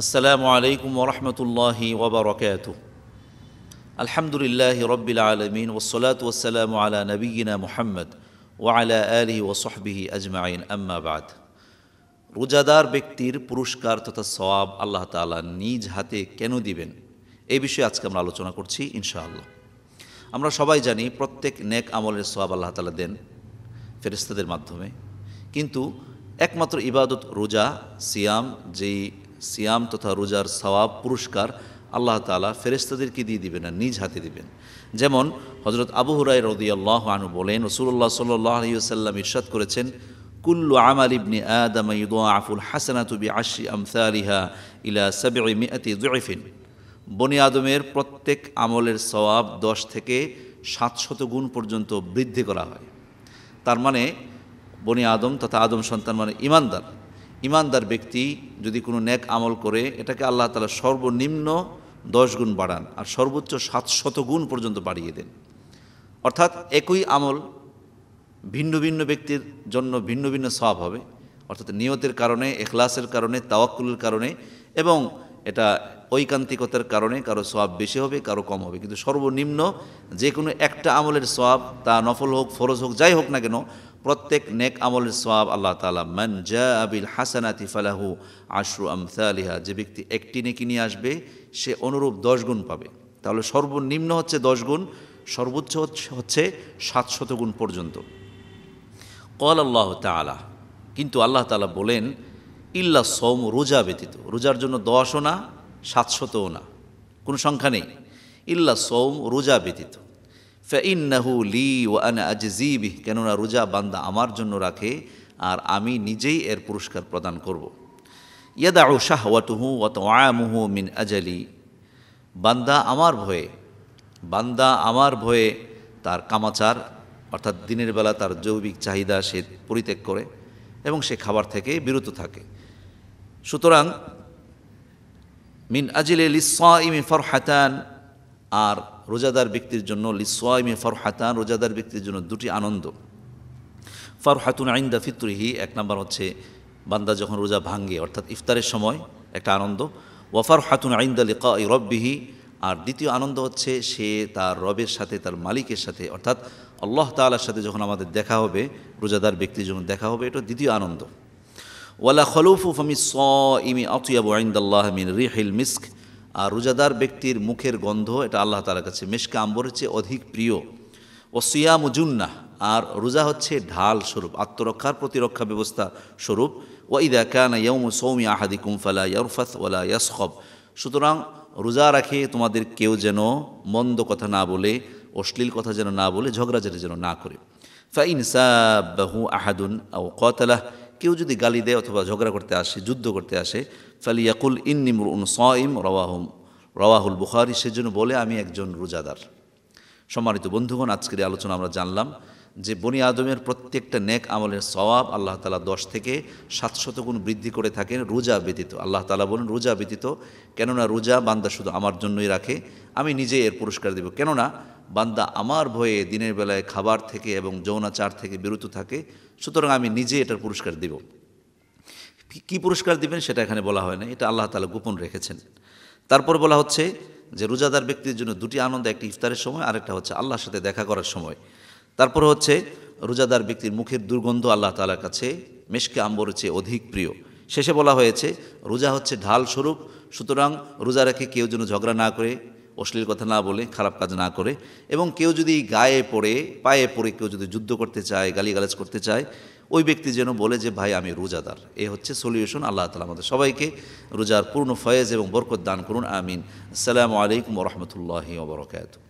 আসসালামু আলাইকুম ওরহমতুল্লাহি ওবরকাতুহ। আলহামদুলিল্লাহি রব্বিল আলমিন ওসলাত ওসালামু আলা নবীনা মুহাম্মদ ওয়ালা আলিহি ওসহবিহি আজমাইন, আম্মা বাদ। রোজাদার ব্যক্তির পুরস্কার তথা সওয়াব আল্লাহ তাআলা নিজ হাতে কেন দিবেন, এই বিষয়ে আজকে আমরা আলোচনা করছি ইনশাআল্লাহ। আমরা সবাই জানি প্রত্যেক নেক আমলের সওয়াব আল্লাহ তাআলা দেন ফেরেশতাদের মাধ্যমে, কিন্তু একমাত্র ইবাদত রোজা, সিয়াম, যেই সিয়াম তথা রোজার সওয়াব পুরস্কার আল্লাহ তাআলা ফেরেশতাদেরকে দিয়ে দিবেন না, নিজ হাতে দিবেন। যেমন হযরত আবু হুরায়রা রাদিয়াল্লাহু আনহু বলেন, রাসূলুল্লাহ সাল্লাল্লাহু আলাইহি ওয়াসাল্লাম ইরশাদ করেছেন, কুল্লু আমাল ইবনি আদম ইউদাআফুল হাসানাতু বিআশরি আমসালিহা ইলা 700 যুফিন। বনি আদমের প্রত্যেক আমলের সওয়াব 10 থেকে 700 গুণ পর্যন্ত বৃদ্ধি করা হয়। তার মানে বনি আদম তথা আদম সন্তান মানে ইমানদার ব্যক্তি যদি কোনো নেক আমল করে, এটাকে আল্লাহ তাআলা সর্বনিম্ন 10 গুণ বাড়ান আর সর্বোচ্চ 700 গুণ পর্যন্ত বাড়িয়ে দেন। অর্থাৎ একই আমল ভিন্ন ভিন্ন ব্যক্তির জন্য ভিন্ন ভিন্ন সওয়াব হবে, অর্থাৎ নিয়তের কারণে, ইখলাসের কারণে, তাওয়াক্কুলের কারণে এবং এটা ঐকান্তিকতার কারণে কারো সওয়াব বেশি হবে, কারো কম হবে, কিন্তু সর্বনিম্ন যে কোনো একটা আমলের সওয়াব, তা নফল হোক, ফরজ হোক, যাই হোক না কেন, প্রত্যেক নেক আমলের সওয়াব আল্লাহ তাআলা মান জাআ বিল হাসানাতি ফালাহু আশরু আমসালিহা, যে ব্যক্তি একটি নেকি নিয়ে আসবে সে অনুরূপ 10 গুণ পাবে। তাহলে সর্বনিম্ন হচ্ছে 10 গুণ, সর্বোচ্চ হচ্ছে 700 গুণ পর্যন্ত। ক্বাল আল্লাহু তাআলা, কিন্তু আল্লাহ তাআলা বলেন ইল্লা সওম, রোজা ব্যতীত। রোজার জন্য 10ও না, 700ও না, কোনো সংখ্যা নেই। ইল্লা সওম, রোজা ব্যতীত। ফাইন্নাহু লি ওয়া আনা আজজি বিহ, কেননা রোজা বান্দা আমার জন্য রাখে আর আমি নিজেই এর পুরস্কার প্রদান করব। ইয়াদাউ শাহওয়াতুহু ওয়া তাআমুহু মিন আজালি, বান্দা আমার ভয়ে তার কামাচার অর্থাৎ দিনের বেলা তার জৈবিক চাহিদা সে পরিত্যাগ করে এবং সে খাবার থেকে বিরত থাকে। সুতরাং মিন আজলি লিসসাইমি ফারহাতান, আর রোজাদার ব্যক্তির জন্য লিসসাইমি ফারহাতান, রোজাদার ব্যক্তির জন্য দুটি আনন্দ। ফারহাতুন ইনদা ফিতরিহি, এক নম্বর হচ্ছে বান্দা যখন রোজা ভাঙ্গে অর্থাৎ ইফতারের সময় একটা আনন্দ। ওয়া ফারহাতুন ইনদা লিকাই রাব্বিহি, আর দ্বিতীয় আনন্দ হচ্ছে সে তার রবের সাথে, তার মালিকের সাথে অর্থাৎ আল্লাহ তাআলার সাথে যখন আমাদের দেখা হবে, রোজাদার ব্যক্তির জন্য দেখা হবে, এটা দ্বিতীয় আনন্দ। ওয়ালা খলুফু ফামিস সাইমি আতয়াবু ইনদাল্লাহি মিন রিহিল মিস্ক, আর রোজাদার ব্যক্তির মুখের গন্ধ এটা আল্লাহ তাআলার কাছে মিশকে আম্বরের চেয়ে অধিক প্রিয়। ও সিয়ামু জুন্নাহ, আর রোজা হচ্ছে ঢাল স্বরূপ, আত্মরক্ষার প্রতিরক্ষা ব্যবস্থা স্বরূপ। ওয়া ইযা কানা ইয়াউমু সাওমি আহাদিকুম ফালা ইয়ারফাথ ওয়ালা ইয়াসখাব, সুতরাং রোজা রাখে তোমাদের কেউ যেন মন্দ কথা না বলে, অশ্লীল কথা যেন না বলে, ঝগড়াঝাটি যেন না করে। ফাইন সাবাহু আহাদুন আও কাতালাহ, কেউ যদি গালি দেয় অথবা ঝগড়া করতে আসে, যুদ্ধ করতে আসে, ফালিয়াকুল ইন্নী মুরউন সাইম রাওয়াহুল বুখারী, সেজন্য বলে আমি একজন রোজাদার। সম্মানিত বন্ধুগণ, আজকের আলোচনা আমরা জানলাম যে বনি আদমের প্রত্যেকটা নেক আমলের সওয়াব আল্লাহ তাআলা 10 থেকে 700 গুণ বৃদ্ধি করে থাকেন রোজা ব্যতীত। আল্লাহ তাআলা বলেন রোজা ব্যতীত, কেননা রোজা বান্দা শুধু আমার জন্যই রাখে, আমি নিজে এর পুরস্কার দেব। কেননা বান্দা আমার ভয়ে দিনের বেলায় খাবার থেকে এবং যৌনাচার থেকে বিরত থাকে, সুতরাং আমি নিজে এটার পুরস্কার দেব। কি পুরস্কার দিবেন সেটা এখানে বলা হয় না, এটা আল্লাহ তাআলা গোপন রেখেছেন। তারপর বলা হচ্ছে যে রোজাদার ব্যক্তির জন্য দুটি আনন্দ, একটি ইফতারের সময়, আরেকটা হচ্ছে আল্লাহর সাথে দেখা করার সময়। তারপরে হচ্ছে রোজাদার ব্যক্তির মুখের দুর্গন্ধ আল্লাহ তাআলার কাছে মিশকে আম্বরের চেয়ে অধিক প্রিয়। শেষে বলা হয়েছে রোজা হচ্ছে ঢাল স্বরূপ, সুতরাং রোজা রেখে কেউ যেন ঝগড়া না করে, অশ্লীল কথা না বলে, খারাপ কাজ না করে, এবং কেউ যদি পায়ে পড়ে কেউ যদি যুদ্ধ করতে চায়, গালিগালাজ করতে চায়, ওই ব্যক্তি যেন বলে যে ভাই আমি রোজাদার। এ হচ্ছে সলিউশন। আল্লাহ তাআলা আমাদের সবাইকে রোজার পূর্ণ ফয়েজ এবং বরকত দান করুন, আমিন। আসসালামু আলাইকুম ওয়া রাহমাতুল্লাহি ওয়া বারাকাতুহু।